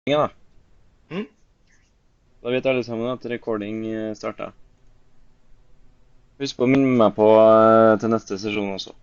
Da. Mm. Da vet alle sammen at recording starter. Husk på å minne meg på til neste sesjon også.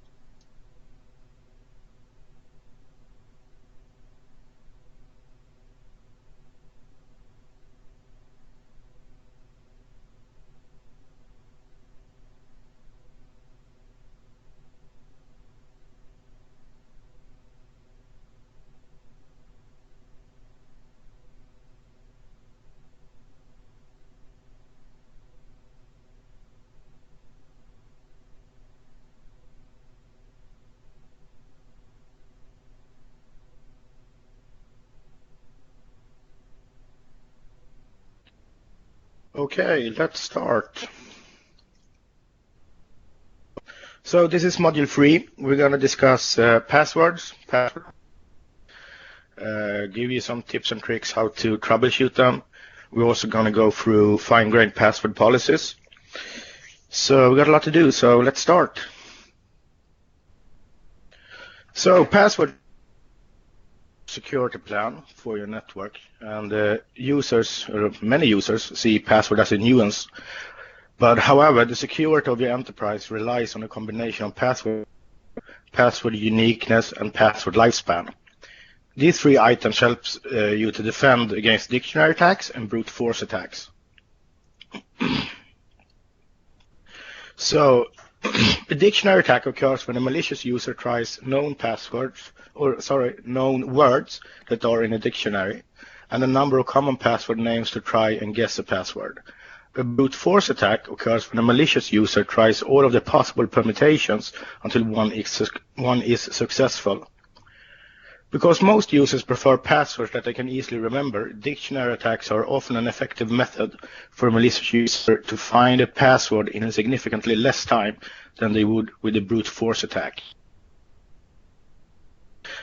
Okay, let's start. So this is module 3. We're going to discuss passwords, give you some tips and tricks how to troubleshoot them. We're also going to go through fine-grained password policies. So we got a lot to do, so let's start. So password security plan for your network, and users, or many users, see password as a nuisance. But however, the security of your enterprise relies on a combination of password uniqueness, and password lifespan. These three items help you to defend against dictionary attacks and brute force attacks. So, a dictionary attack occurs when a malicious user tries known words that are in a dictionary, and a number of common password names to try and guess a password. A brute force attack occurs when a malicious user tries all of the possible permutations until one is successful. Because most users prefer passwords that they can easily remember, dictionary attacks are often an effective method for a malicious user to find a password in significantly less time than they would with a brute force attack.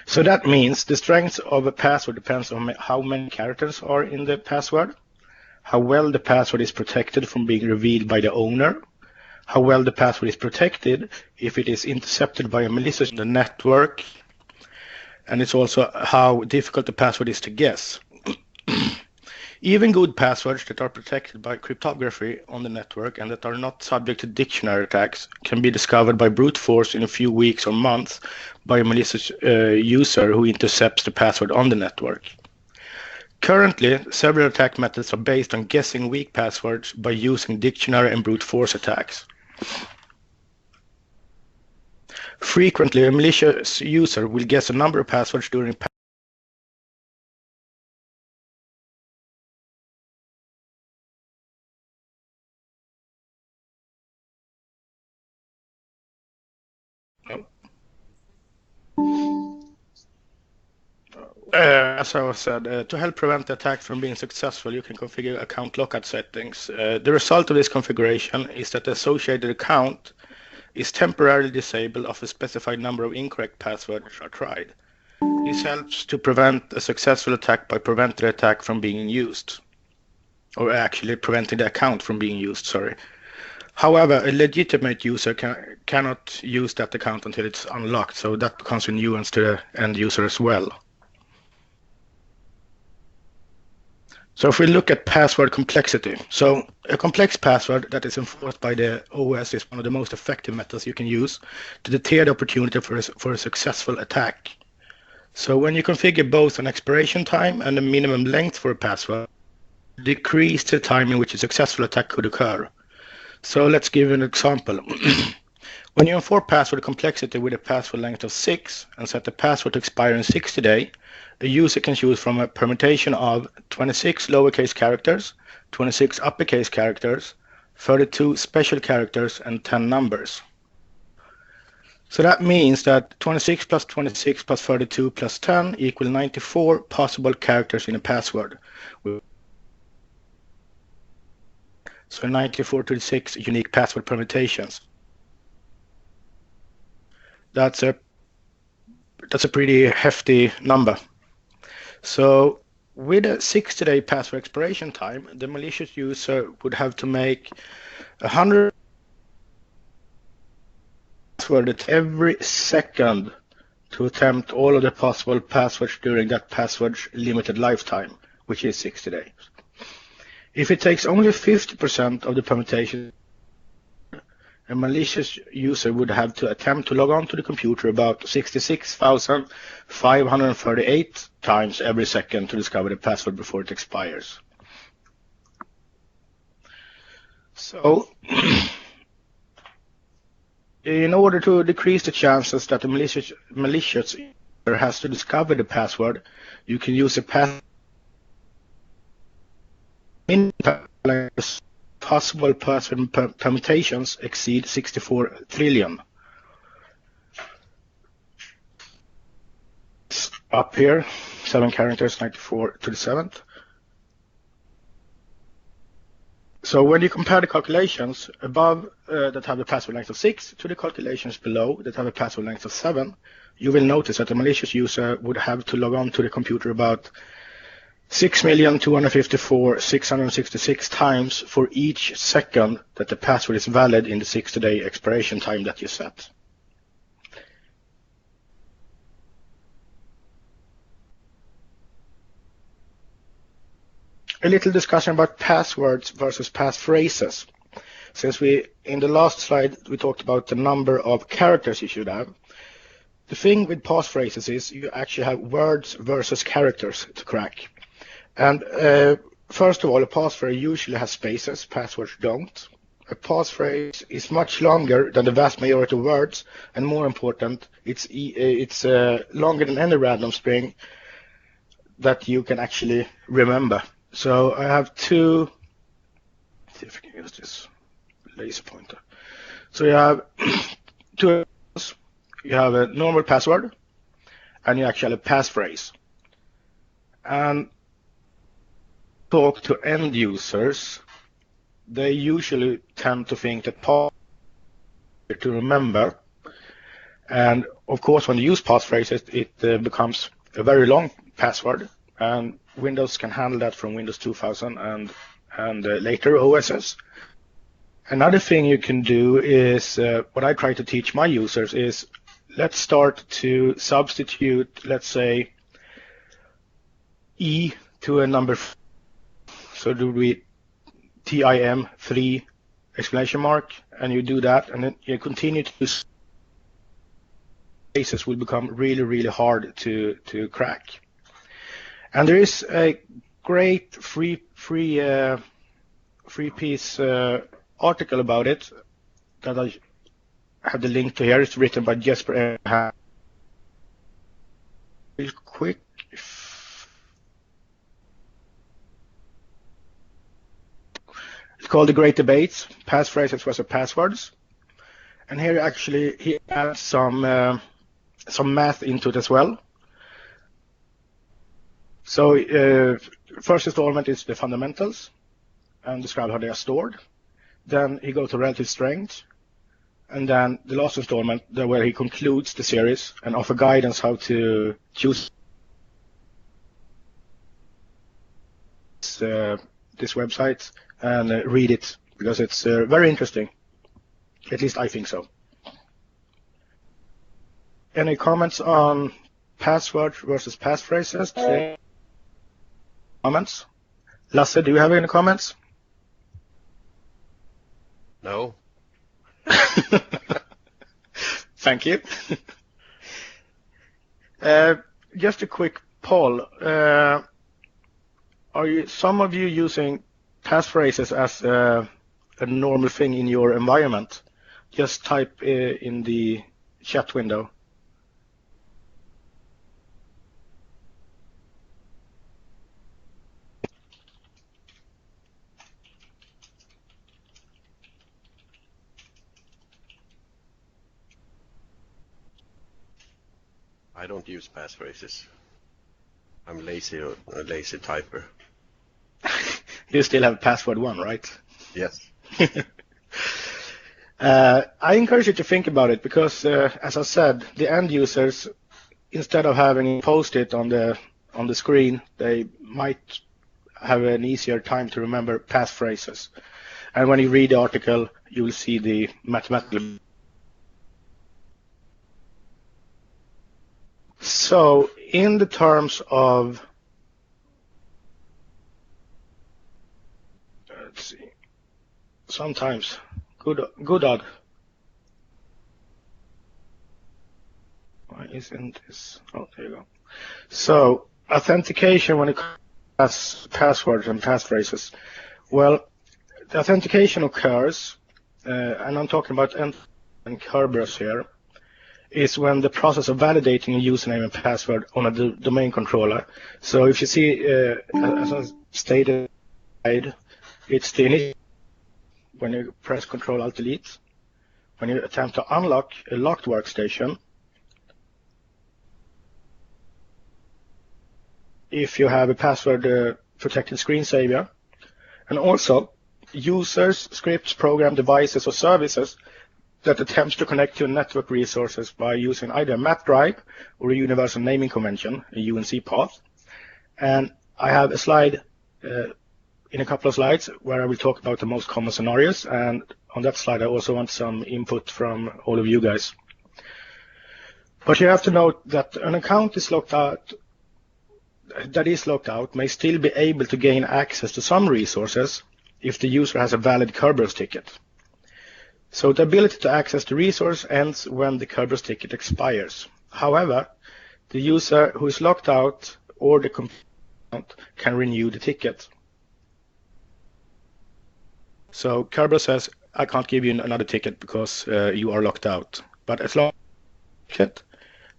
So that means the strength of a password depends on how many characters are in the password, how well the password is protected from being revealed by the owner, how well the password is protected if it is intercepted by a malicious on the network, and it's also how difficult the password is to guess. Even good passwords that are protected by cryptography on the network and that are not subject to dictionary attacks can be discovered by brute force in a few weeks or months by a malicious user who intercepts the password on the network. Currently, several attack methods are based on guessing weak passwords by using dictionary and brute force attacks. Frequently, a malicious user will guess a number of passwords during as I said, to help prevent the attack from being successful, you can configure account lockout settings. The result of this configuration is that the associated account is temporarily disabled if a specified number of incorrect passwords are tried. This helps to prevent a successful attack by preventing the attack from being used, or actually preventing the account from being used, sorry. However, a legitimate user cannot use that account until it's unlocked, so that becomes a nuisance to the end user as well. So if we look at password complexity, so a complex password that is enforced by the OS is one of the most effective methods you can use to deter the opportunity for a successful attack. So when you configure both an expiration time and a minimum length for a password, decrease the time in which a successful attack could occur. So let's give an example. When you enforce password complexity with a password length of 6 and set the password to expire in 60 days, a user can choose from a permutation of 26 lowercase characters, 26 uppercase characters, 32 special characters, and 10 numbers. So that means that 26 plus 26 plus 32 plus 10 equal 94 possible characters in a password. So 94 to 6 unique password permutations. That's a pretty hefty number. So with a 60-day password expiration time, the malicious user would have to make 100 passwords every second to attempt all of the possible passwords during that password's limited lifetime, which is 60 days. If it takes only 50% of the permutation, a malicious user would have to attempt to log on to the computer about 66,538 times every second to discover the password before it expires. So, in order to decrease the chances that the malicious user has to discover the password, you can use a password possible password permutations exceed 64 trillion. Up here, 7 characters, 94 to the 7th. So when you compare the calculations above that have a password length of 6 to the calculations below that have a password length of 7, you will notice that a malicious user would have to log on to the computer about 6,254,666 times for each second that the password is valid in the 60-day expiration time that you set. A little discussion about passwords versus passphrases. Since in the last slide, we talked about the number of characters you should have. The thing with passphrases is you actually have words versus characters to crack. And first of all, a passphrase usually has spaces, passwords don't. A passphrase is much longer than the vast majority of words, and more important, it's longer than any random string that you can actually remember. So I have two, let's see if I can use this laser pointer. So you have two, you have a normal password, and you actually have a passphrase. And talk to end users, they usually tend to think that password to remember, and of course when you use passphrases it becomes a very long password, and Windows can handle that from Windows 2000 and later OSs. Another thing you can do is what I try to teach my users is, let's start to substitute, let's say, E to a number. So do we TIM 3 exclamation mark, and you do that, and then you continue to use cases will become really, really hard to crack. And there is a great free piece article about it that I have the link to here. It's written by Jesper. Real quick. It's called The Great Debates, Passphrases versus Passwords. And here actually he adds some math into it as well. So first installment is the fundamentals and describe how they are stored. Then he goes to relative strength. And then the last installment where he concludes the series and offer guidance how to choose this website and read it, because it's very interesting. At least I think so. Any comments on password versus passphrases? Comments? Lasse, do you have any comments? No. Thank you. Just a quick poll. Are some of you using passphrases as a normal thing in your environment? Just type in the chat window. I don't use passphrases. I'm lazy, or a lazy typer. You still have password 1, right? Yes. I encourage you to think about it, because, as I said, the end users, instead of having post-it on the screen, they might have an easier time to remember passphrases. And when you read the article, you will see the mathematical. So, in the terms of sometimes. Good odd. Why isn't this? Oh, there you go. So authentication when it comes to passwords and passphrases. Well, the authentication occurs, and I'm talking about and Kerberos here, is when the process of validating a username and password on a domain controller. So if you see, as I stated, it's the initial when you press Ctrl-Alt-Delete, when you attempt to unlock a locked workstation, if you have a password protected screensaver, and also users, scripts, program, devices, or services that attempts to connect to network resources by using either a map drive or a universal naming convention, a UNC path. And I have a slide in a couple of slides where I will talk about the most common scenarios, and on that slide I also want some input from all of you guys. But you have to note that an account is locked out may still be able to gain access to some resources if the user has a valid Kerberos ticket. So the ability to access the resource ends when the Kerberos ticket expires. However, the user who is locked out or the account can renew the ticket. So Kerberos says, I can't give you another ticket because you are locked out. But as long as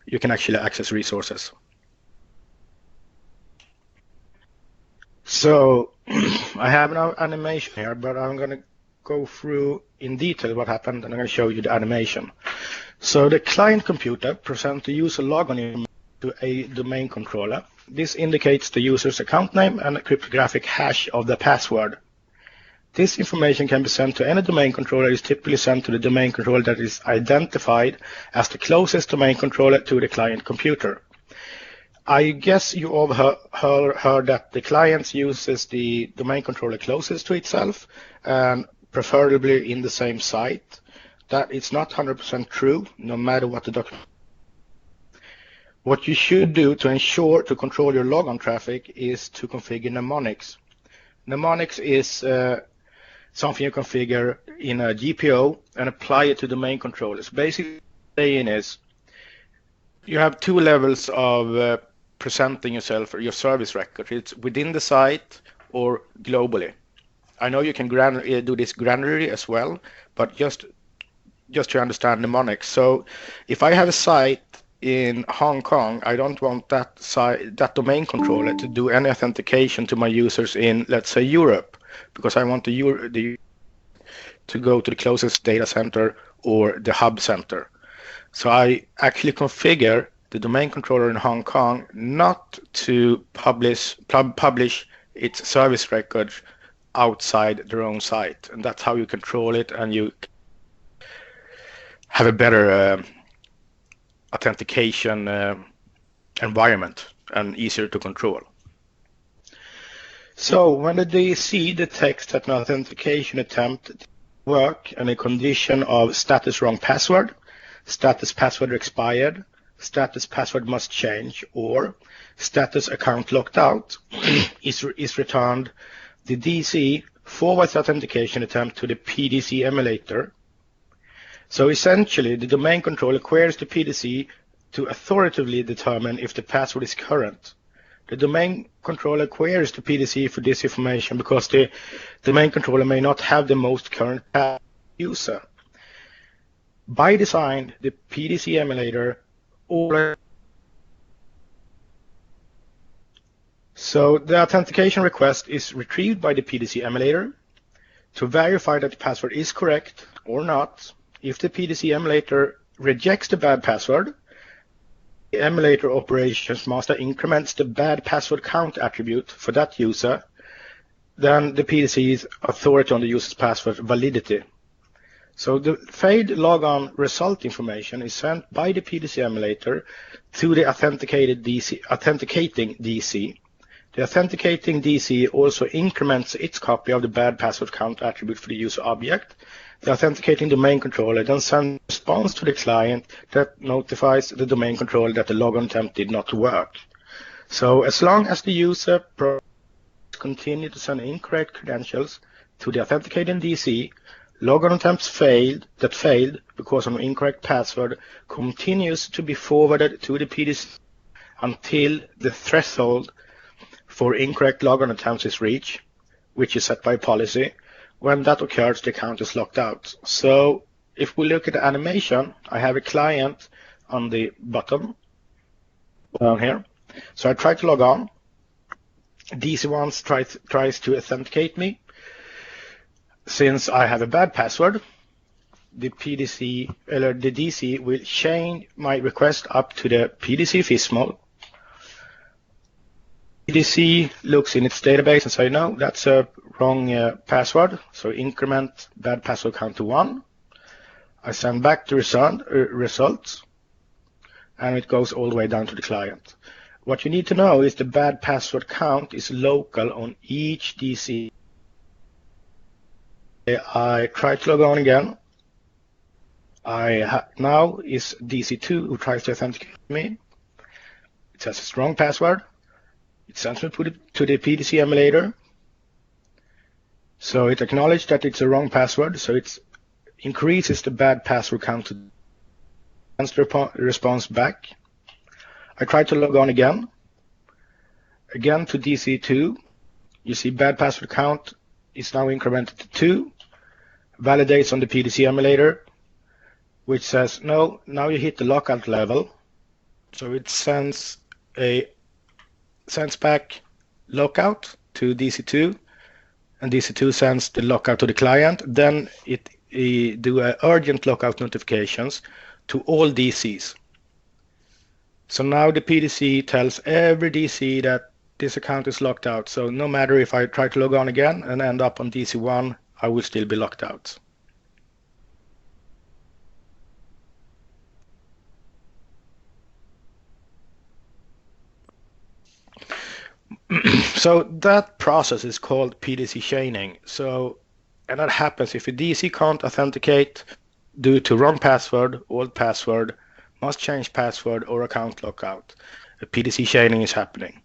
you can actually access resources. So I have an animation here, but I'm going to go through in detail what happened, and I'm going to show you the animation. So the client computer presents the user logon to a domain controller. This indicates the user's account name and a cryptographic hash of the password. This information can be sent to any domain controller. It is typically sent to the domain controller that is identified as the closest domain controller to the client computer. I guess you all heard that the client uses the domain controller closest to itself, and preferably in the same site. That it's not 100% true, no matter what the document. What you should do to ensure to control your logon traffic is to configure mnemonics. Mnemonics is something you configure in a GPO and apply it to domain controllers. Basically, saying is you have two levels of presenting yourself or your service record. It's within the site or globally. I know you can do this granularly as well, but just to understand mnemonics. So if I have a site in Hong Kong, I don't want that domain controller to do any authentication to my users in, let's say, Europe, because I want to go to the closest data center or the hub center. So I actually configure the domain controller in Hong Kong not to publish its service records outside their own site, and that's how you control it, and you have a better authentication environment and easier to control. So when the DEC detects that an authentication attempt work and a condition of status wrong password, status password expired, status password must change, or status account locked out is returned, the DC forwards the authentication attempt to the PDC emulator. So essentially, the domain controller queries the PDC to authoritatively determine if the password is current. The domain controller queries the PDC for this information because the domain controller may not have the most current user. By design, the PDC emulator So the authentication request is retrieved by the PDC emulator to verify that the password is correct or not. If the PDC emulator rejects the bad password, the emulator operations master increments the bad password count attribute for that user, then the PDC's authority on the user's password validity. So the failed logon result information is sent by the PDC emulator to the authenticating DC. The authenticating DC also increments its copy of the bad password count attribute for the user object. The authenticating domain controller then sends a response to the client that notifies the domain controller that the logon attempt did not work. So as long as the user continues to send incorrect credentials, to the authenticating DC, logon attempts that failed because of an incorrect password continues to be forwarded to the PDC until the threshold for incorrect logon attempts is reached, which is set by policy. When that occurs, the account is locked out. So if we look at the animation, I have a client on the bottom down here. So I try to log on. DC1 tries to authenticate me. Since I have a bad password, the DC will chain my request up to the PDC FISMOL. PDC looks in its database and say, no, that's a wrong password. So increment bad password count to 1. I send back the results, and it goes all the way down to the client. What you need to know is the bad password count is local on each DC. I try to log on again. Now is DC2 who tries to authenticate me. It says it's wrong password. It sends me to the PDC emulator. So it acknowledged that it's a wrong password. So it increases the bad password count to sends the response back. I try to log on again. Again to DC2. You see bad password count is now incremented to 2. Validates on the PDC emulator, which says, no, now you hit the lockout level. So it sends back lockout to DC2, and DC2 sends the lockout to the client. Then it do urgent lockout notifications to all DCs. So now the PDC tells every DC that this account is locked out. So no matter if I try to log on again and end up on DC1, I will still be locked out. So that process is called PDC chaining. And that happens if a DC can't authenticate due to wrong password, old password, must change password, or account lockout. A PDC chaining is happening.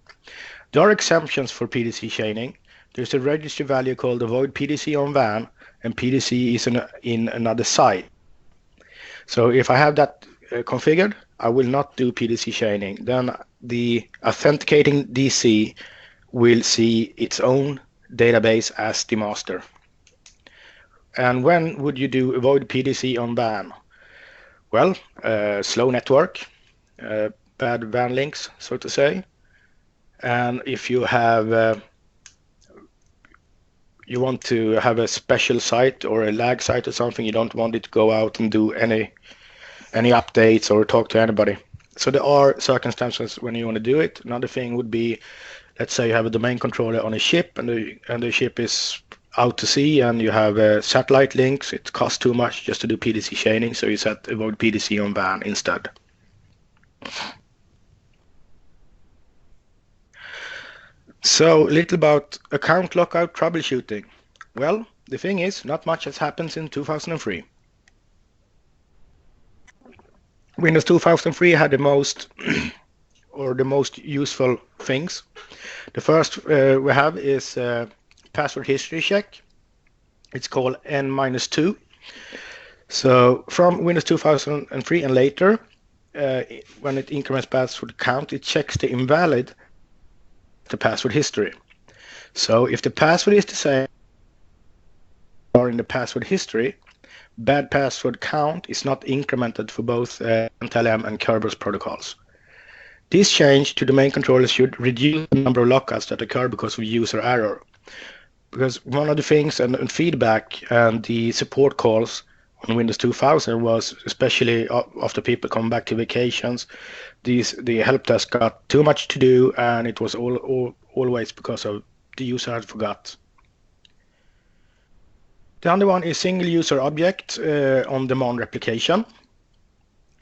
There are exemptions for PDC chaining. There's a registry value called avoid PDC on WAN, and PDC is in another site. So if I have that configured, I will not do PDC chaining. Then the authenticating DC will see its own database as the master. And when would you do avoid PDC on WAN? Well, slow network, bad WAN links, so to say. And if you have you want to have a special site or a lag site or something, you don't want it to go out and do any updates or talk to anybody. So there are circumstances when you want to do it. Another thing would be, let's say you have a domain controller on a ship, and the ship is out to sea, and you have satellite links. It costs too much just to do PDC chaining, so you set avoid PDC on WAN instead. So a little about account lockout troubleshooting. Well, the thing is, not much has happened since 2003. Windows 2003 had the most useful things. The first we have is password history check. It's called N-2. So from Windows 2003 and later, when it increments password count, it checks the invalid the password history. So if the password is the same or in the password history, bad password count is not incremented for both NTLM and Kerberos protocols. This change to domain controllers should reduce the number of lockouts that occur because of user error. Because one of the things and feedback and the support calls on Windows 2000 was, especially after people come back to vacations, the help desk got too much to do, and it was always because of the user had forgot. The other one is single user object on demand replication.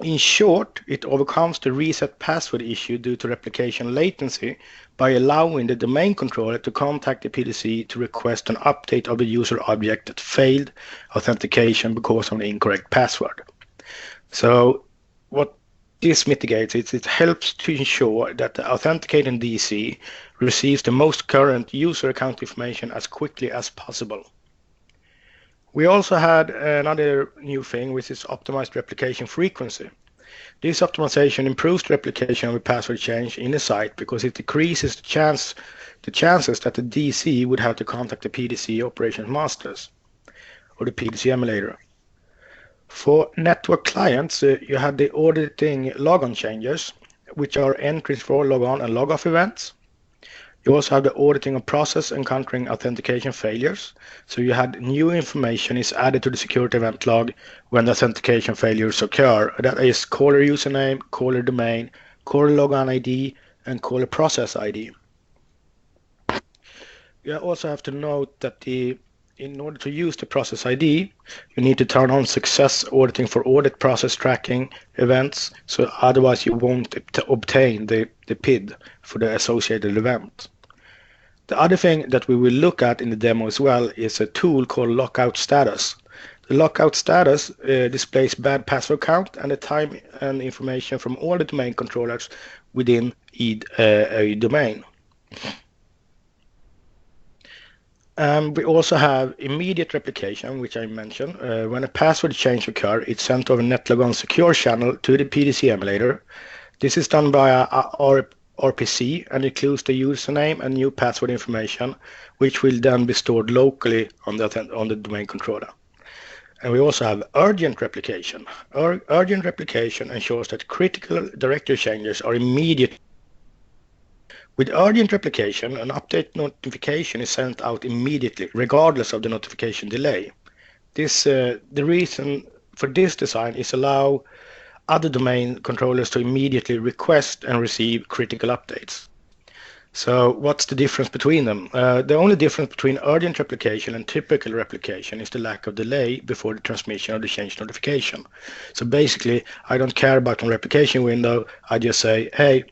In short, it overcomes the reset password issue due to replication latency by allowing the domain controller to contact the PDC to request an update of the user object that failed authentication because of the incorrect password. So what this mitigates is it helps to ensure that the authenticating DC receives the most current user account information as quickly as possible. We also had another new thing, which is optimized replication frequency. This optimization improves the replication of a password change in a site because it decreases the chances that the DC would have to contact the PDC operations masters or the PDC emulator. For network clients, you have the auditing logon changes, which are entries for logon and logoff events. You also have the auditing of process encountering authentication failures. So you had new information is added to the security event log when the authentication failures occur. That is caller username, caller domain, caller logon ID, and caller process ID. You also have to note that in order to use the process ID, you need to turn on success auditing for audit process tracking events. So otherwise you won't obtain the PID for the associated event. The other thing that we will look at in the demo as well is a tool called lockout status. The lockout status displays bad password count and the time and information from all the domain controllers within a domain. We also have immediate replication, which I mentioned. When a password change occurs, it's sent over NetLogon secure channel to the PDC emulator. This is done by RPC and includes the username and new password information, which will then be stored locally on the domain controller. And we also have urgent replication. Urgent replication ensures that critical directory changes are immediate. With urgent replication, an update notification is sent out immediately, regardless of the notification delay. The reason for this design is allow other domain controllers to immediately request and receive critical updates. So what's the difference between them? The only difference between urgent replication and typical replication is the lack of delay before the transmission of the change notification. So basically, I don't care about the replication window. I just say, hey,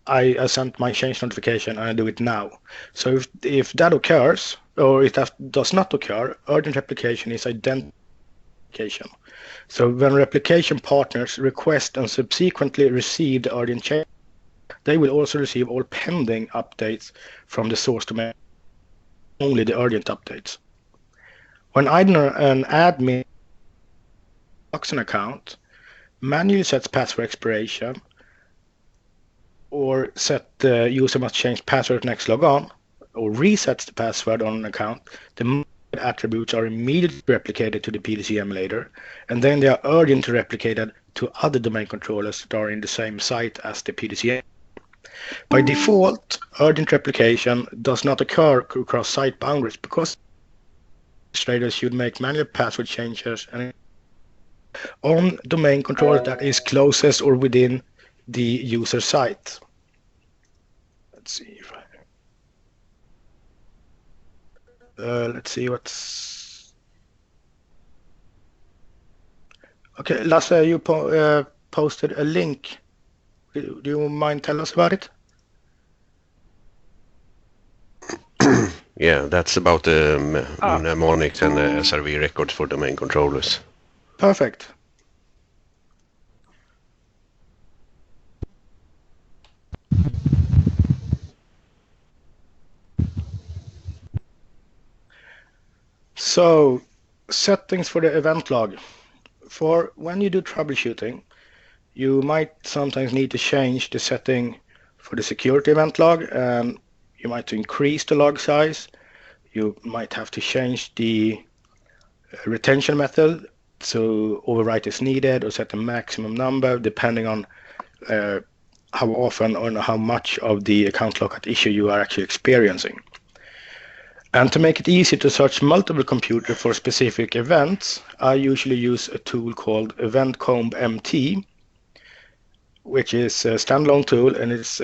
I sent my change notification and I do it now. So if that occurs, or if that does not occur, urgent replication is identification. So when replication partners request and subsequently receive the urgent change, they will also receive all pending updates from the source domain, only the urgent updates. When either an admin locks an account, manually sets password expiration, or set the user must change password next logon, or resets the password on an account, the attributes are immediately replicated to the PDC emulator, and then they are urgently replicated to other domain controllers that are in the same site as the PDC. By default, urgent replication does not occur across site boundaries because administrators should make manual password changes and on domain controller that is closest or within the user site. Let's see if let's see what's okay. Lasse, you posted a link. Do you mind telling us about it? Yeah, that's about the mnemonics and SRV records for domain controllers. Perfect. So, settings for the event log. For when you do troubleshooting, you might sometimes need to change the setting for the security event log, and you might increase the log size. You might have to change the retention method, so overwrite is needed, or set a maximum number depending on how often or how much of the account lockout issue you are actually experiencing. And to make it easy to search multiple computers for specific events, I usually use a tool called EventComb MT, which is a standalone tool, and it's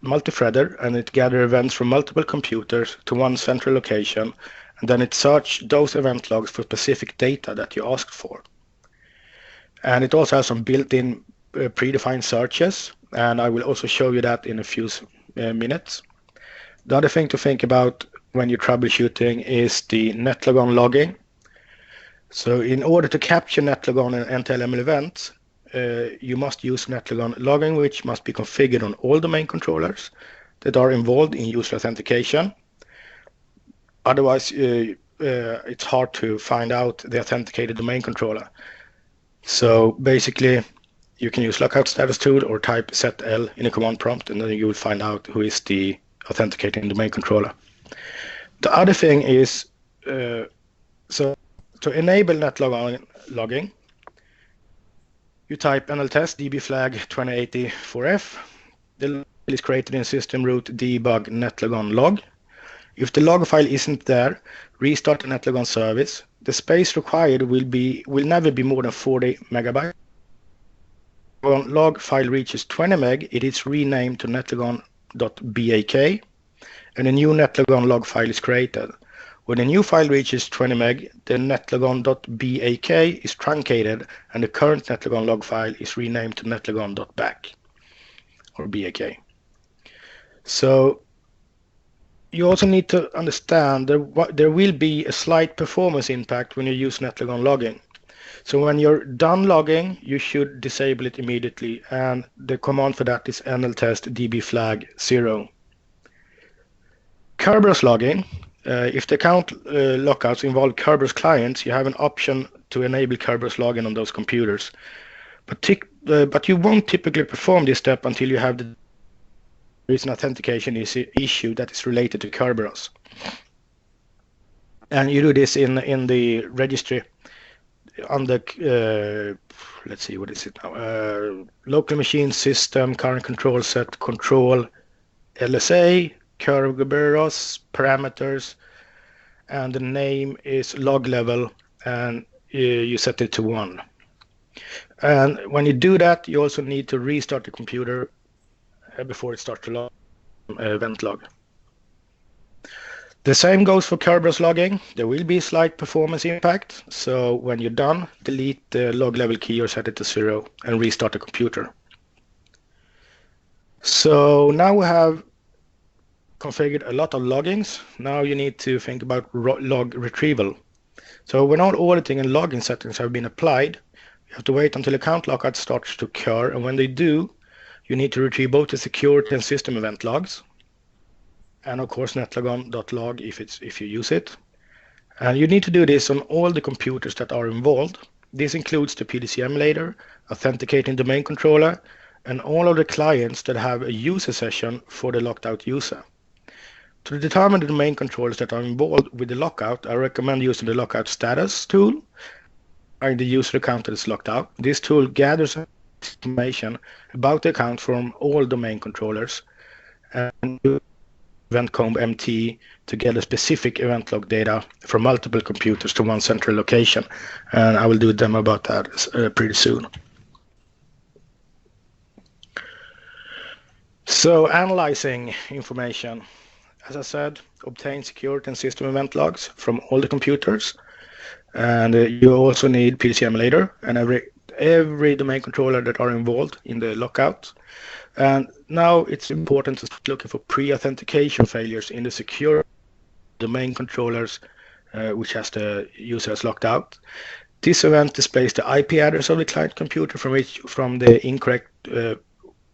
multi-threaded, and it gathers events from multiple computers to one central location, and then it searches those event logs for specific data that you asked for. And it also has some built-in predefined searches, and I will also show you that in a few minutes. The other thing to think about when you're troubleshooting is the NetLogon logging. So in order to capture NetLogon and NTLML events, you must use NetLogon logging, which must be configured on all domain controllers that are involved in user authentication. Otherwise, it's hard to find out the authenticated domain controller. So basically, you can use lockout status tool or type ZL in a command prompt, and then you will find out who is the authenticating domain controller. The other thing is, so to enable netlog logging, you type nltest dbflag 2084f. The log is created in system root debug netlogon log. If the log file isn't there, restart the netlogon service. The space required will never be more than 40 megabytes. When log file reaches 20 meg, it is renamed to netlogon.bak, and a new netlogon log file is created. When a new file reaches 20 meg, the netlogon.bak is truncated, and the current netlogon log file is renamed to netlogon.back or bak. So you also need to understand that there will be a slight performance impact when you use netlogon logging. So when you're done logging, you should disable it immediately, and the command for that is nltest dbflag 0. Kerberos logging. If the account lockouts involve Kerberos clients, you have an option to enable Kerberos logging on those computers. But you won't typically perform this step until you have there is an authentication issue that is related to Kerberos. And you do this in the registry on the, let's see, what is it now? Local machine system, current control set, control, LSA, Kerberos, parameters, and the name is log level, and you set it to 1. And when you do that, you also need to restart the computer before it starts to log event log. The same goes for Kerberos logging. There will be slight performance impact, so when you're done, delete the log level key or set it to 0 and restart the computer. So now we have configured a lot of loggings. Now you need to think about log retrieval. So when all auditing and logging settings have been applied, you have to wait until account lockout starts to occur, and when they do, you need to retrieve both the security and system event logs, and of course netlogon.log if you use it. And you need to do this on all the computers that are involved. This includes the PDC emulator, authenticating domain controller, and all of the clients that have a user session for the locked out user. To determine the domain controllers that are involved with the lockout, I recommend using the lockout status tool and the user account that is locked out. This tool gathers information about the account from all domain controllers and event comb MT to gather specific event log data from multiple computers to one central location. And I will do a demo about that pretty soon. So analyzing information. As I said, obtain security and system event logs from all the computers. And you also need PDC emulator and every domain controller that are involved in the lockout. And now it's important to start looking for pre-authentication failures in the secure domain controllers which has the users locked out. This event displays the IP address of the client computer from the incorrect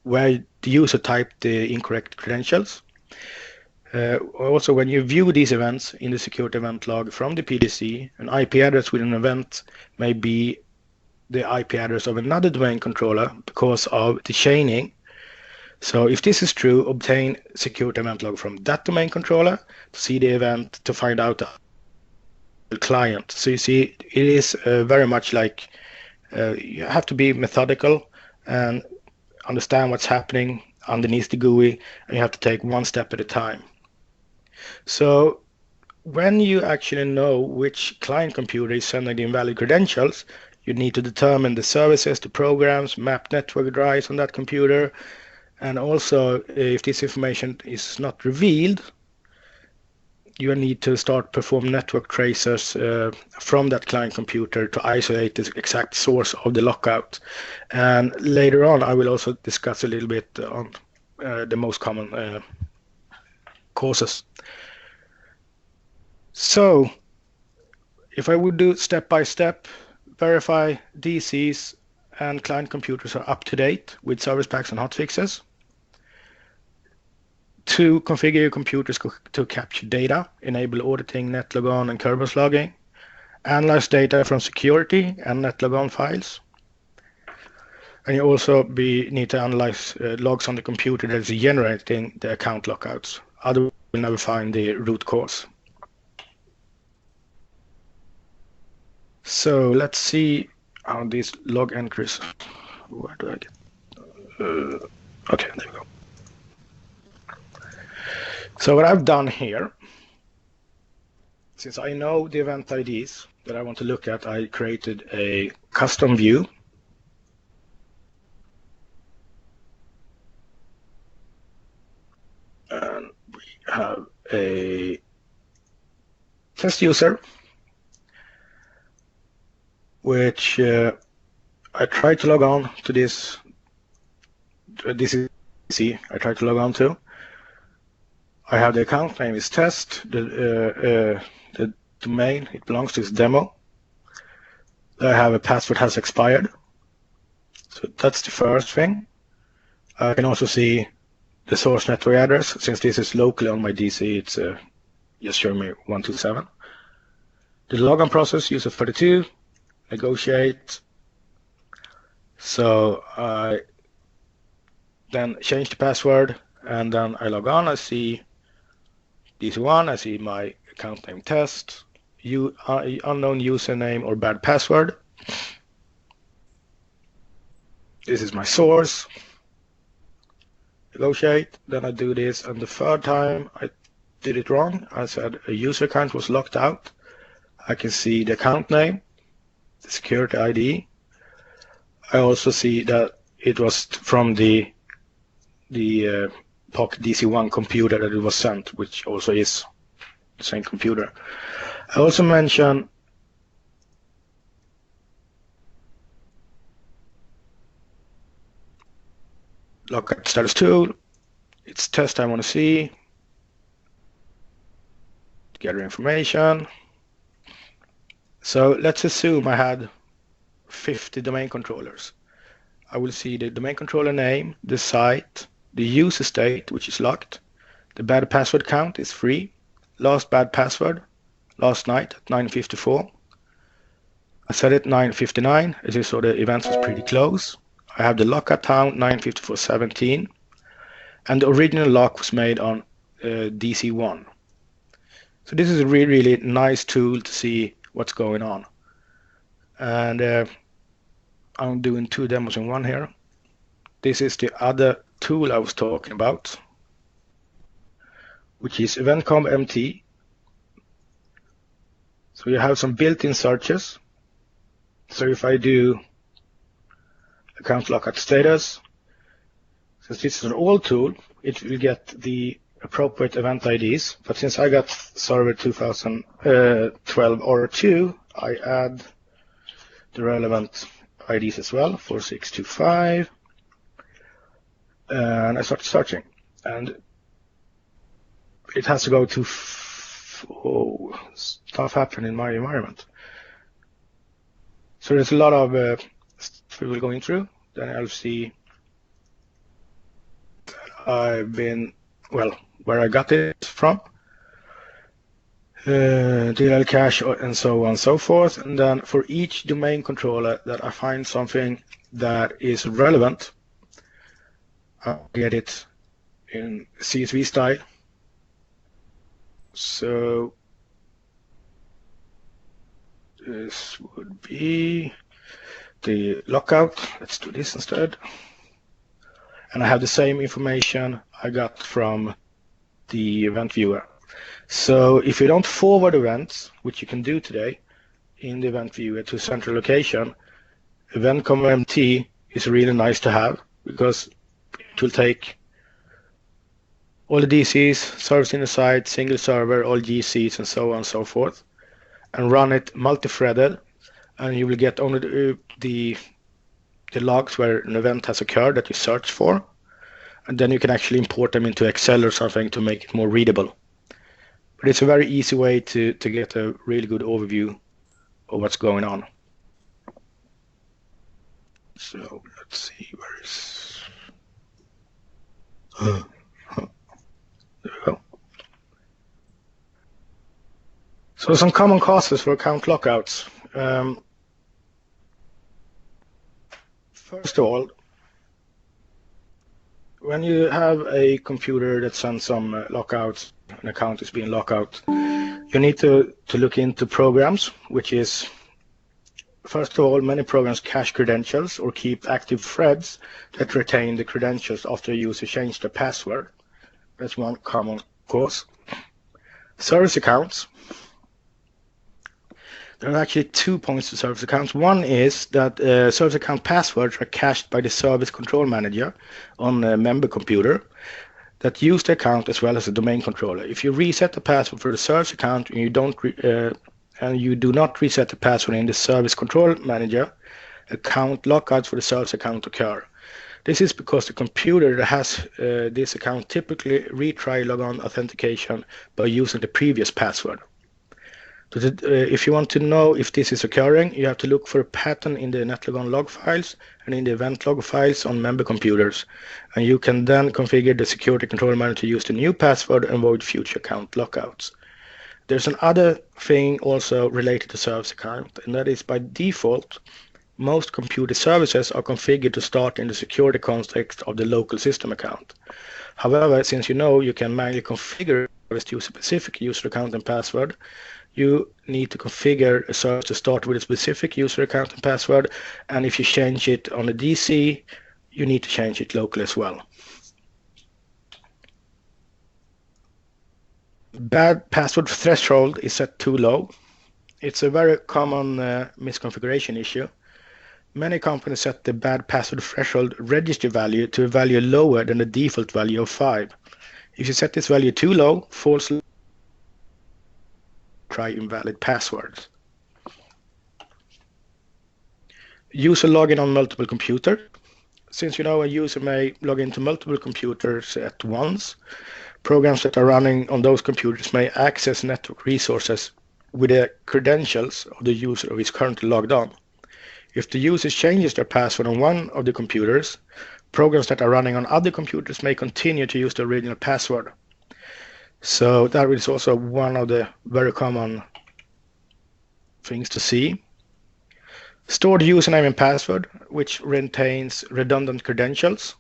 where the user typed the incorrect credentials. Also, when you view these events in the security event log from the PDC, an IP address with an event may be the IP address of another domain controller because of the chaining. So if this is true, obtain security event log from that domain controller to see the event to find out the client. So you see, it is very much like you have to be methodical and understand what's happening underneath the GUI, and you have to take one step at a time. So when you actually know which client computer is sending the invalid credentials, you need to determine the services, the programs, map network drives on that computer, and also if this information is not revealed, you need to start perform network tracers from that client computer to isolate the exact source of the lockout. And later on, I will also discuss a little bit on the most common causes. So if I would do step by step, verify DCs and client computers are up to date with service packs and hotfixes. to configure your computers to capture data, enable auditing, netlogon, and Kerberos logging, analyze data from security and netlogon files. And you also need to analyze logs on the computer that is generating the account lockouts. Otherwise, you'll never find the root cause. So let's see how these log entries. Where do I get? Okay, there we go. So what I've done here, since I know the event IDs that I want to look at, I created a custom view. And we have a test user, which I tried to log on to this. This is I tried to log on to. I have the account name is test. The domain it belongs to is demo. I have a password has expired. So that's the first thing. I can also see the source network address. Since this is locally on my DC, it's just showing me 127. The logon process user 32. Negotiate. So I then change the password, and then I log on. I see DC1. I see my account name test. Unknown username or bad password. This is my source. Negotiate. Then I do this, and the third time I did it wrong. I said a user account was locked out. I can see the account name, the security ID. I also see that it was from the POC DC1 computer that it was sent, which also is the same computer. I also mention lockout status tool. It's test I want to see. Gather information. So let's assume I had 50 domain controllers. I will see the domain controller name, the site, the user state, which is locked. The bad password count is 3. Last bad password, last night at 9:54. I set it 9:59. As you saw, the events was pretty close. I have the lockout time 9:54:17, and the original lock was made on DC1. So this is a really, really nice tool to see what's going on. And I'm doing 2 demos in one here. This is the other tool I was talking about, which is event-com-mt. So you have some built-in searches. So if I do account lockout status, since this is an old tool, it will get the appropriate event IDs. But since I got server 2012 or 2, I add the relevant IDs as well, 4625. And I start searching. And it has to go to stuff happened in my environment. So there's a lot of stuff we will go through. Then I'll see I've been, well, where I got it from, DLL cache and so on and so forth. And then for each domain controller that I find something that is relevant, I'll get it in CSV style. So this would be the lockout. Let's do this instead. And I have the same information I got from the event viewer. So if you don't forward events, which you can do today in the event viewer to a central location, event-com-mt is really nice to have, because it will take all the DCs, servers in the site, single server, all GCs, and so on and so forth, and run it multi-threaded, and you will get only the logs where an event has occurred that you search for, and then you can actually import them into Excel or something to make it more readable. But it's a very easy way to get a really good overview of what's going on. So let's see, where is... So some common causes for account lockouts. First of all, when you have a computer that sends some lockouts, an account is being locked out, you need to look into programs, which is, first of all, many programs cache credentials or keep active threads that retain the credentials after a user changed their password. That's one common cause. Service accounts. There are actually 2 points to service accounts. One is that service account passwords are cached by the service control manager on a member computer that use the account as well as the domain controller. If you reset the password for the service account and you do not reset the password in the service control manager, account lockouts for the service account occur. This is because the computer that has this account typically retry logon authentication by using the previous password. If you want to know if this is occurring, you have to look for a pattern in the netlogon log files and in the event log files on member computers, and you can then configure the security control manager to use the new password and avoid future account lockouts. There's another thing also related to service account, and that is by default, most computer services are configured to start in the security context of the local system account. However, since you can manually configure to use a specific user account and password, you need to configure a service to start with a specific user account and password, and if you change it on the DC, you need to change it locally as well. Bad password threshold is set too low. It's a very common misconfiguration issue. Many companies set the bad password threshold register value to a value lower than the default value of 5. If you set this value too low, false try invalid passwords. User login on multiple computers. Since a user may log into multiple computers at once, programs that are running on those computers may access network resources with the credentials of the user who is currently logged on. If the user changes their password on one of the computers, programs that are running on other computers may continue to use the original password. So that is also one of the very common things to see. Stored username and password, which retains redundant credentials.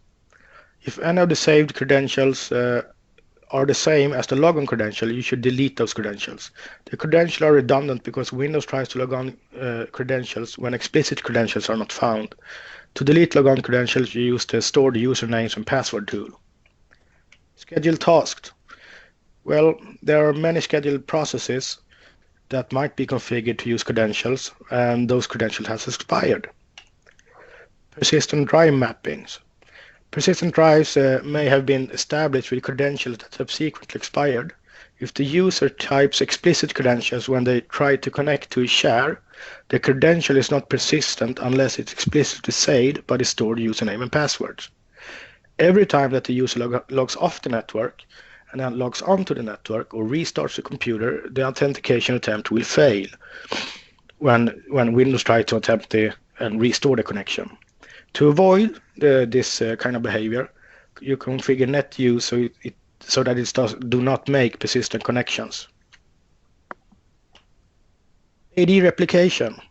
If any of the saved credentials are the same as the logon credential, you should delete those credentials. The credentials are redundant because Windows tries to log on credentials when explicit credentials are not found. To delete logon credentials, you use the stored usernames and password tool. Schedule tasks. Well, there are many scheduled processes that might be configured to use credentials, and those credentials have expired. Persistent drive mappings. Persistent drives may have been established with credentials that subsequently expired. If the user types explicit credentials when they try to connect to a share, the credential is not persistent unless it's explicitly said by the stored username and passwords. Every time that the user logs off the network and then logs onto the network or restarts the computer, the authentication attempt will fail when Windows tries to attempt and restore the connection. To avoid this kind of behavior, you configure NetUse so that it do not make persistent connections. AD replication.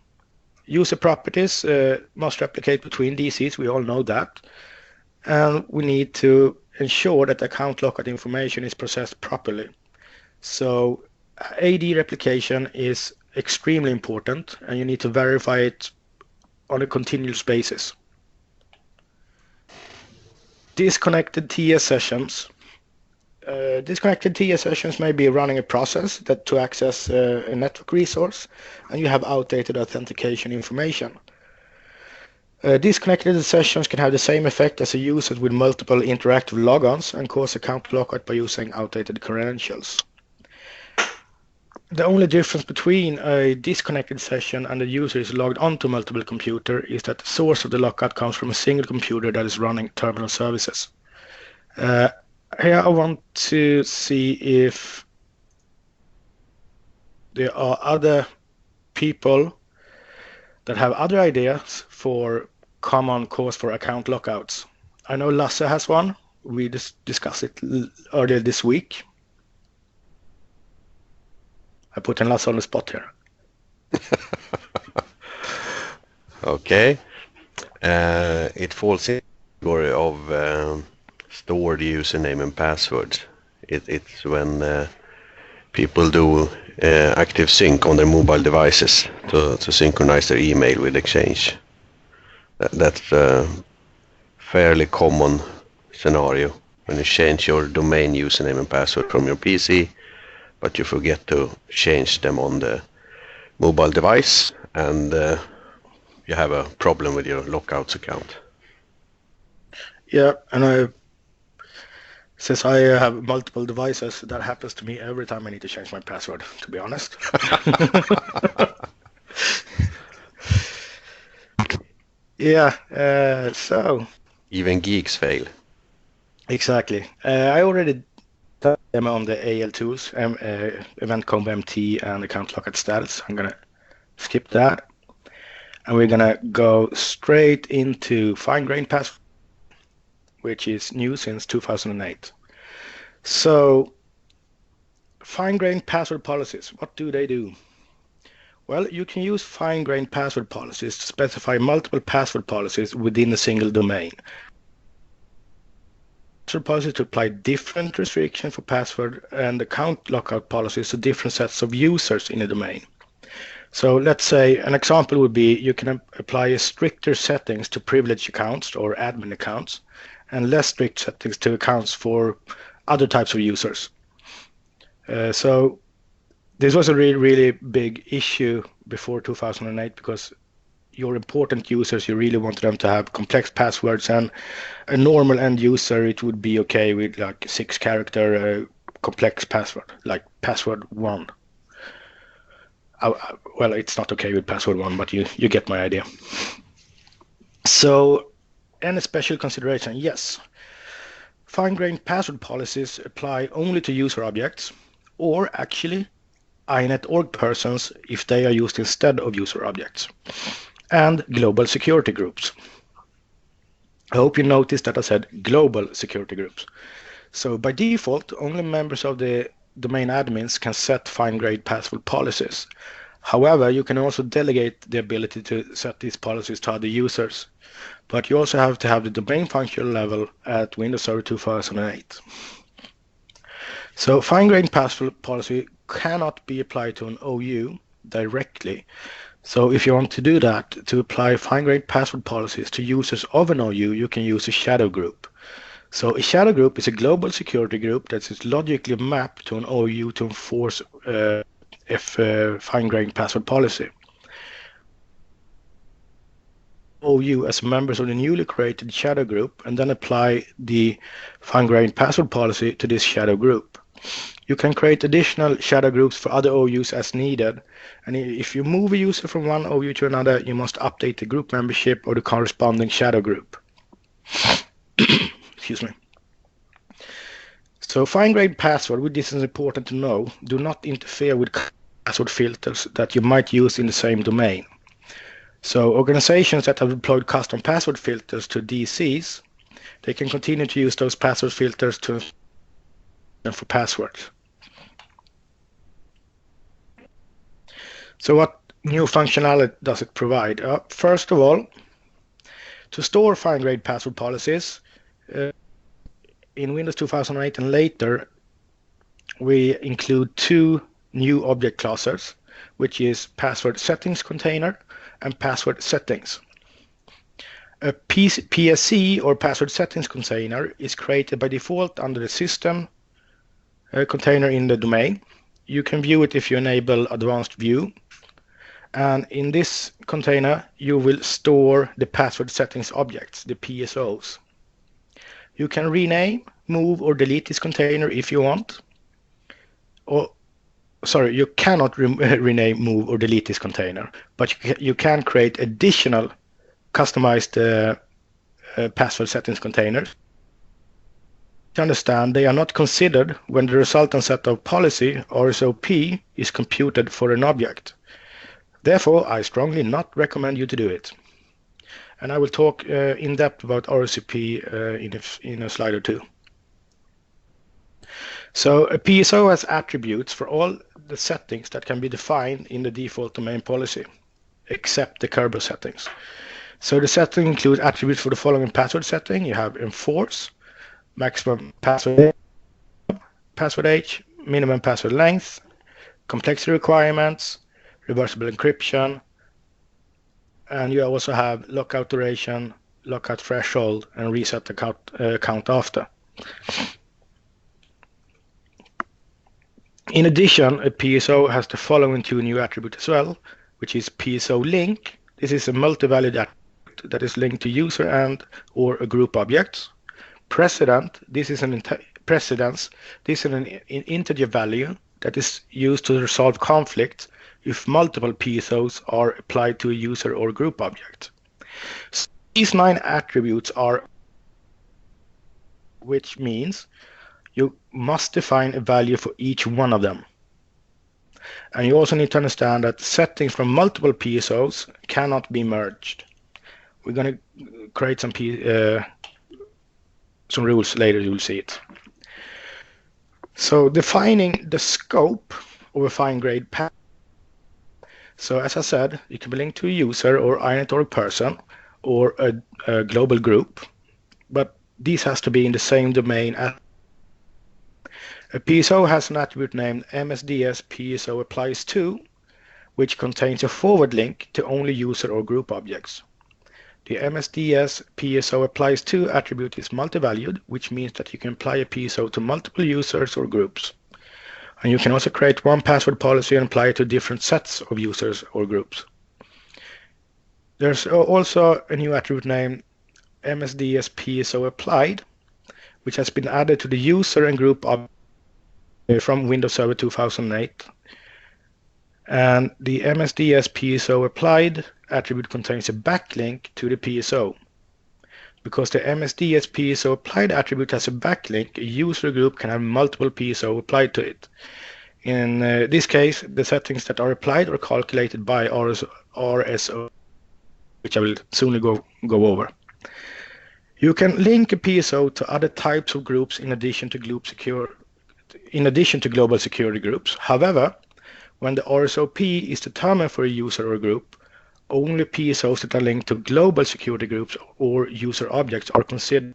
User properties must replicate between DCs, we all know that. And we need to ensure that account lockout information is processed properly. So AD replication is extremely important, and you need to verify it on a continuous basis. Disconnected TS sessions. Disconnected TS sessions may be running a process to access a network resource, and you have outdated authentication information. Disconnected sessions can have the same effect as a user with multiple interactive logons and cause account lockout by using outdated credentials. The only difference between a disconnected session and a user is logged onto multiple computer is that the source of the lockout comes from a single computer that is running terminal services. Here I want to see if there are other people that have other ideas for common cause for account lockouts. I know Lasse has one. We discussed it earlier this week. I put Lasse on the spot here. Okay. It falls in the category of stored username and passwords. It's when people do active sync on their mobile devices to synchronize their email with Exchange. That's a fairly common scenario when you change your domain username and password from your PC, but you forget to change them on the mobile device, and you have a problem with your lockouts account. Yeah, and since I have multiple devices, that happens to me every time I need to change my password, to be honest. Yeah, so Even geeks fail. exactly. I already touched them on the AL tools, event combo MT and account lockout status. I'm gonna skip that, and we're gonna go straight into fine-grained password, which is new since 2008. So, fine-grained password policies, what do they do? Well, you can use fine-grained password policies to specify multiple password policies within a single domain. Password policies to apply different restrictions for password and account lockout policies to different sets of users in a domain. So let's say an example would be you can apply stricter settings to privileged accounts or admin accounts and less strict settings to accounts for other types of users. So this was a really big issue before 2008 because your important users, you really wanted them to have complex passwords, and a normal end user, it would be okay with like 6-character complex password, like password 1. Well, it's not okay with password 1, but you get my idea. So, any special consideration? Yes. Fine-grained password policies apply only to user objects, or actually INET org persons if they are used instead of user objects, and global security groups. I hope you noticed that I said global security groups. So by default, only members of the domain admins can set fine-grained password policies. However, you can also delegate the ability to set these policies to other users. But you also have to have the domain functional level at Windows Server 2008. So fine-grained password policy cannot be applied to an OU directly. So if you want to do that, to apply fine-grained password policies to users of an OU, you can use a shadow group. So a shadow group is a global security group that is logically mapped to an OU to enforce fine-grained password policy. OU as members of the newly created shadow group and then apply the fine-grained password policy to this shadow group. You can create additional shadow groups for other OUs as needed, and if you move a user from one OU to another, you must update the group membership or the corresponding shadow group. Excuse me. So fine-grained password, which is important to know, do not interfere with password filters that you might use in the same domain. So organizations that have deployed custom password filters to DCs, they can continue to use those password filters for passwords. So what new functionality does it provide? First of all, to store fine-grained password policies, in Windows 2008 and later, we include 2 new object classes, which is password settings container and password settings. A PSC or password settings container is created by default under the system container in the domain. You can view it if you enable advanced view. And in this container, you will store the password settings objects, the PSOs. You can rename, move, or delete this container if you want. You cannot rename, move, or delete this container, but you can create additional customized password settings containers. To understand, they are not considered when the resultant set of policy, RSOP, is computed for an object. Therefore, I strongly not recommend you to do it. And I will talk in depth about RSOP in a slide or two. So a PSO has attributes for all the settings that can be defined in the default domain policy, except the Kerberos settings. So the setting includes attributes for the following password setting. You have enforce, maximum password age, minimum password length, complexity requirements, reversible encryption, and you also have lockout duration, lockout threshold, and reset account after. In addition, a PSO has the following two new attributes as well, which is PSO link. This is a multi-valued attribute that is linked to user and or a group objects. Precedent. This is an precedence. This is an integer value that is used to resolve conflicts if multiple PSOs are applied to a user or group object. So these 9 attributes are, which means you must define a value for each one of them. And you also need to understand that settings from multiple PSOs cannot be merged. We're going to create some rules later, you'll see it. So defining the scope of a fine-grained path. So as I said, it can be linked to a user or INET or a person or a global group, but these has to be in the same domain. A PSO has an attribute named MSDS PSO applies to, which contains a forward link to only user or group objects. The MSDS PSO applies to attribute is multi-valued, which means that you can apply a PSO to multiple users or groups. And you can also create one password policy and apply it to different sets of users or groups. There's also a new attribute named MSDS PSO applied, which has been added to the user and group object from Windows Server 2008. And the MSDS PSO applied attribute contains a backlink to the PSO. Because the MSDS PSO applied attribute has a backlink, a user group can have multiple PSO applied to it. In this case, the settings that are applied are calculated by RSO, which I will soon go over. You can link a PSO to other types of groups in addition to global security groups. However, when the RSOP is determined for a user or group, only PSOs that are linked to global security groups or user objects are considered.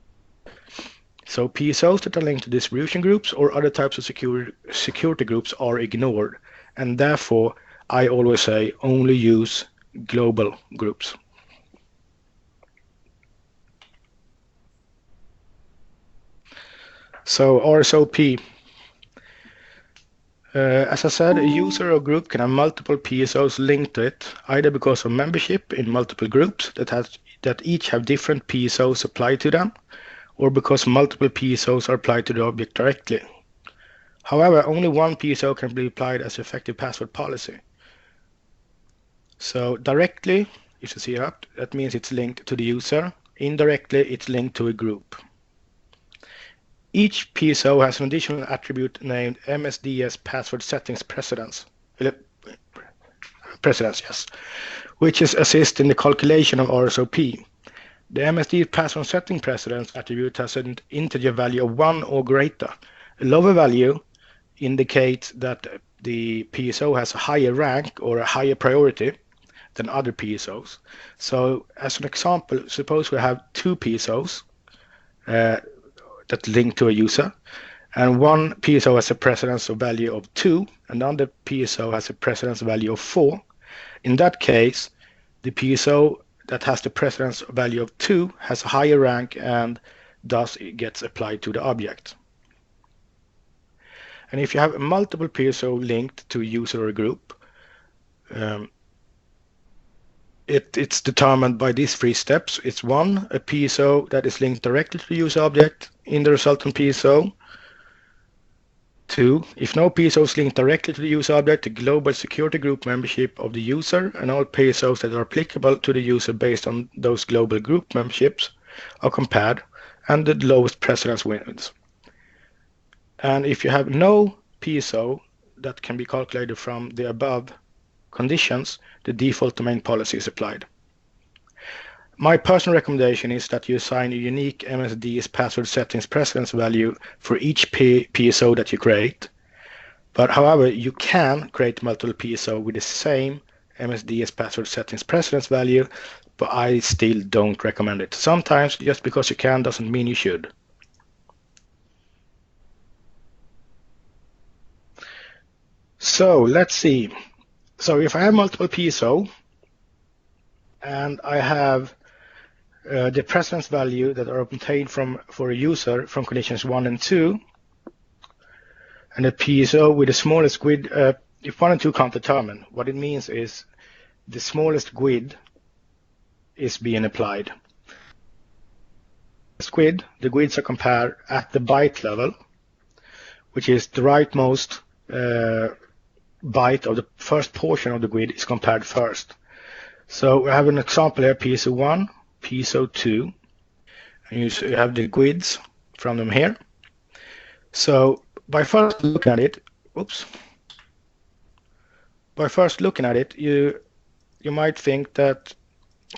So PSOs that are linked to distribution groups or other types of security groups are ignored, and therefore I always say only use global groups. So RSOP. As I said, a user or group can have multiple PSOs linked to it, either because of membership in multiple groups that each have different PSOs applied to them, or because multiple PSOs are applied to the object directly. However, only one PSO can be applied as effective password policy. So directly, you should see up, that means it's linked to the user. Indirectly, it's linked to a group. Each PSO has an additional attribute named MSDS password settings precedence, yes, which is assist in the calculation of RSOP. The MSD password setting precedence attribute has an integer value of 1 or greater. A lower value indicates that the PSO has a higher rank or a higher priority than other PSOs. So as an example, suppose we have 2 PSOs that link to a user, and one PSO has a precedence of value of 2, and another PSO has a precedence value of 4. In that case, the PSO that has the precedence value of 2 has a higher rank and thus it gets applied to the object. And if you have multiple PSO linked to a user or a group, it's determined by these 3 steps. It's 1, a PSO that is linked directly to the user object in the resultant PSO. 2, if no PSO is linked directly to the user object, the global security group membership of the user and all PSOs that are applicable to the user based on those global group memberships are compared, and the lowest precedence wins. And if you have no PSO that can be calculated from the above conditions, the default domain policy is applied. My personal recommendation is that you assign a unique MSDS password settings precedence value for each PSO that you create. But however, you can create multiple PSO with the same MSDS password settings precedence value, but I still don't recommend it. Sometimes just because you can doesn't mean you should. So let's see. So if I have multiple PSO and I have the precedence value that are obtained for a user from conditions 1 and 2, and a PSO with the smallest GUID, if 1 and 2 can't determine, what it means is the smallest GUID is being applied. The GUIDs are compared at the byte level, which is the rightmost byte of the first portion of the GUID is compared first. So we have an example here, PSO1, PSO2, and you have the GUIDs from them here. So by first looking at it, you might think that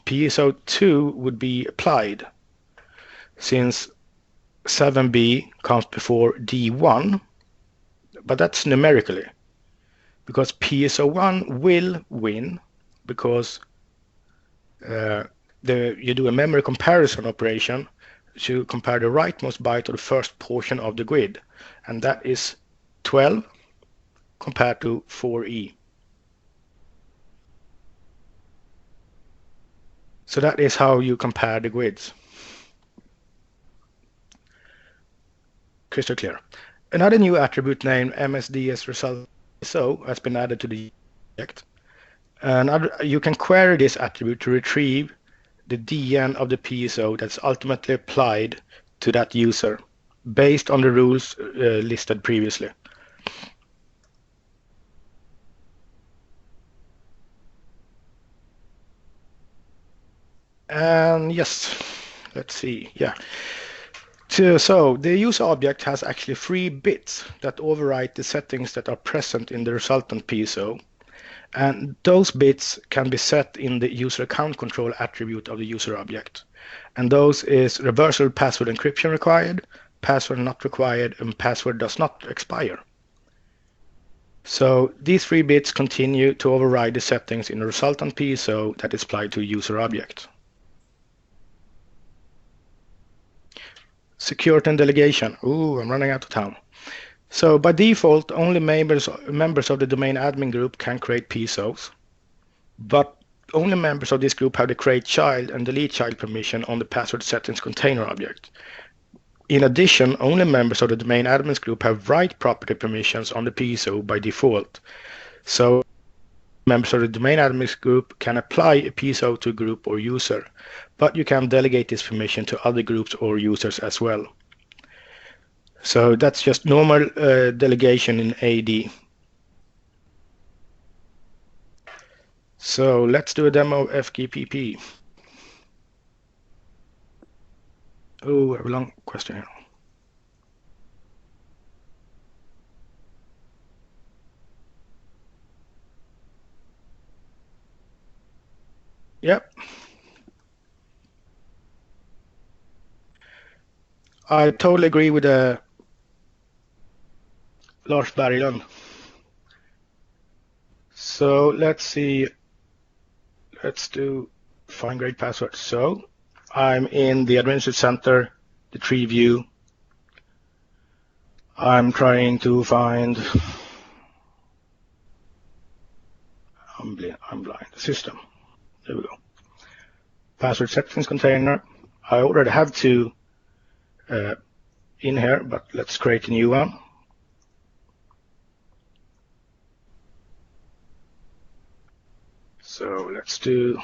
PSO2 would be applied since 7B comes before D1, but that's numerically, because PSO1 will win because you do a memory comparison operation to compare the rightmost byte of the first portion of the GUID, and that is 12 compared to 4E. So that is how you compare the GUIDs. Crystal clear. Another new attribute named MSDS result PSO has been added to the object. And you can query this attribute to retrieve the DN of the PSO that's ultimately applied to that user based on the rules listed previously. And yes, let's see. Yeah. So the user object has actually 3 bits that overwrite the settings that are present in the resultant PSO. And those bits can be set in the user account control attribute of the user object. And those is reversal password encryption required, password not required, and password does not expire. So these 3 bits continue to override the settings in the resultant PSO that is applied to a user object. Security and delegation. Ooh, I'm running out of time. So by default, only members of the domain admin group can create PSOs, but only members of this group have the create child and delete child permission on the password settings container object. In addition, only members of the domain admins group have write property permissions on the PSO by default. So members of the domain admins group can apply a PSO to a group or user, but you can delegate this permission to other groups or users as well. So that's just normal delegation in AD. So let's do a demo of FKPP. Oh, I have a long question here. Yep. I totally agree with Lars Berglund. So let's see. Let's do find great password. So I'm in the administrative center, the tree view. I'm trying to find. I'm blind. System. There we go. Password settings container. I already have 2 in here, but let's create a new one. So let's do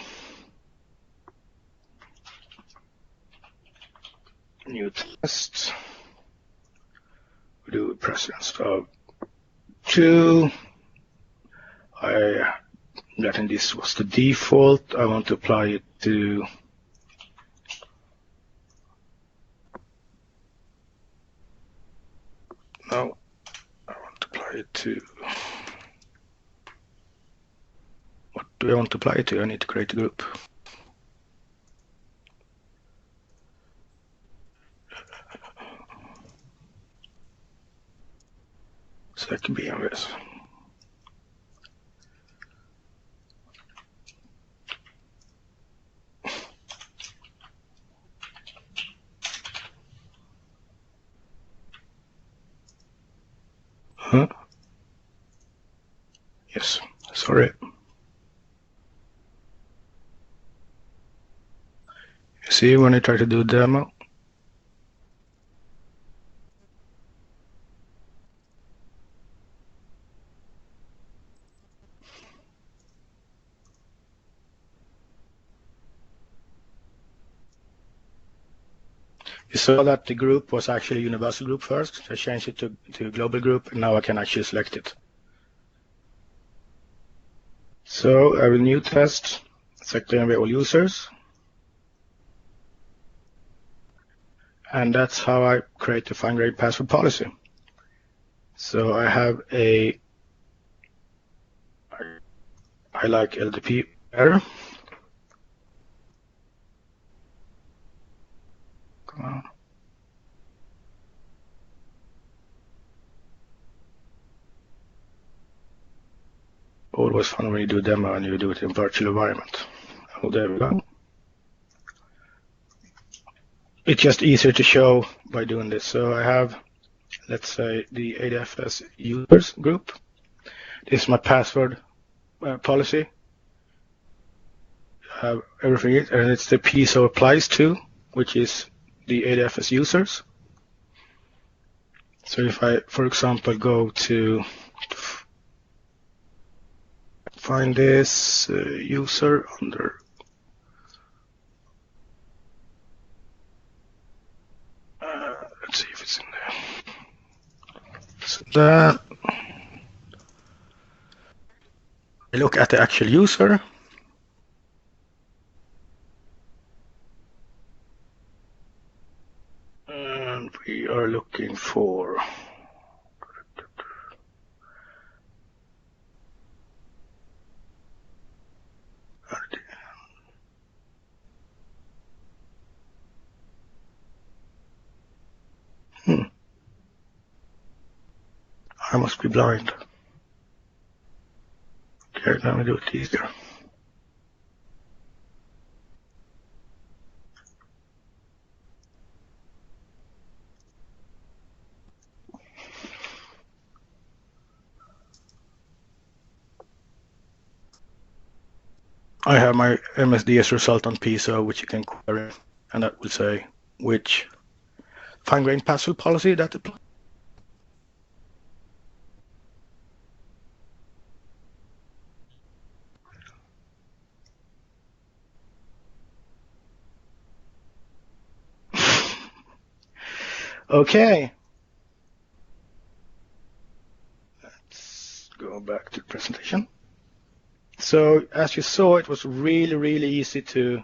new test. We do precedence of 2. I getting this was the default. I want to apply it to no. I want to apply it to what do I want to apply it to? I need to create a group. sec bmvs. Huh? Yes, sorry. You see when I try to do demo? You saw that the group was actually a universal group first. I changed it to global group, and now I can actually select it. So I will new test, select enable all users. And that's how I create the fine-grained password policy. So I have I like LDP error. Come on. Always fun when you do a demo and you do it in virtual environment. Oh, there we go. It's just easier to show by doing this. So I have, let's say, the ADFS users group. This is my password policy. I have everything, and it's the PSO applies to, which is the ADFS users. So if I, for example, go to find this user under let's see if it's in there. So then I look at the actual user. And we are looking for I must be blind. Okay, let me do it easier. I have my MSDS result on PSO, which you can query, and that will say which fine-grained password policy that applies. Okay. Let's go back to the presentation. So as you saw, it was really easy to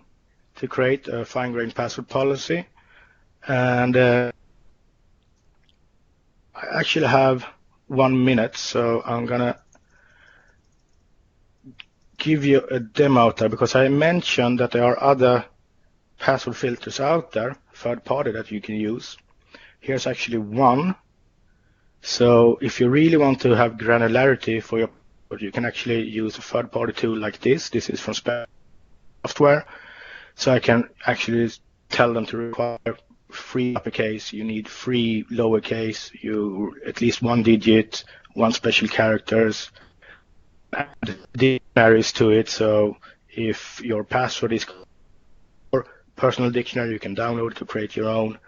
create a fine-grained password policy. And I actually have 1 minute, so I'm gonna give you a demo out there because I mentioned that there are other password filters out there, third party that you can use. Here's actually one. So if you really want to have granularity for your password, you can actually use a third party tool like this. This is from software. So I can actually tell them to require free uppercase, you need free lowercase, you at least 1 digit, 1 special characters, and dictionaries to it. So if your password is personal dictionary, you can download it to create your own.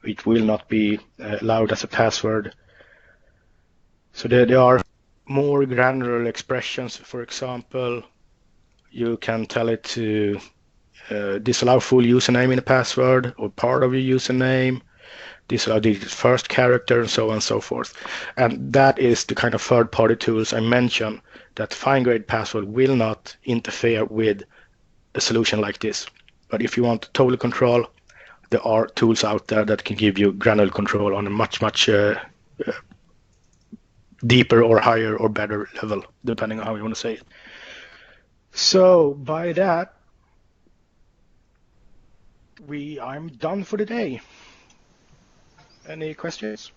It will not be allowed as a password. So there are more granular expressions. For example, you can tell it to disallow full username in a password or part of your username, disallow the first character, and so on and so forth. And that is the kind of third-party tools I mentioned that fine-grained password will not interfere with a solution like this. But if you want total control, there are tools out there that can give you granular control on a much deeper or higher or better level, depending on how you want to say it. So by that, I'm done for the day. Any questions?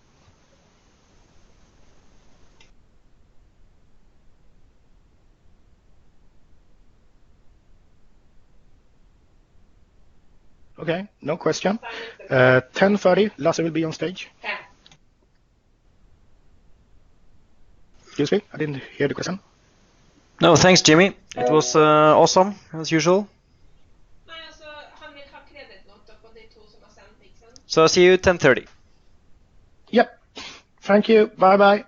Okay, no question. 10:30, Lasse will be on stage. Excuse me, I didn't hear the question. No, thanks, Jimmy. It was awesome, as usual. So I'll see you 10:30. Yep. Thank you. Bye bye.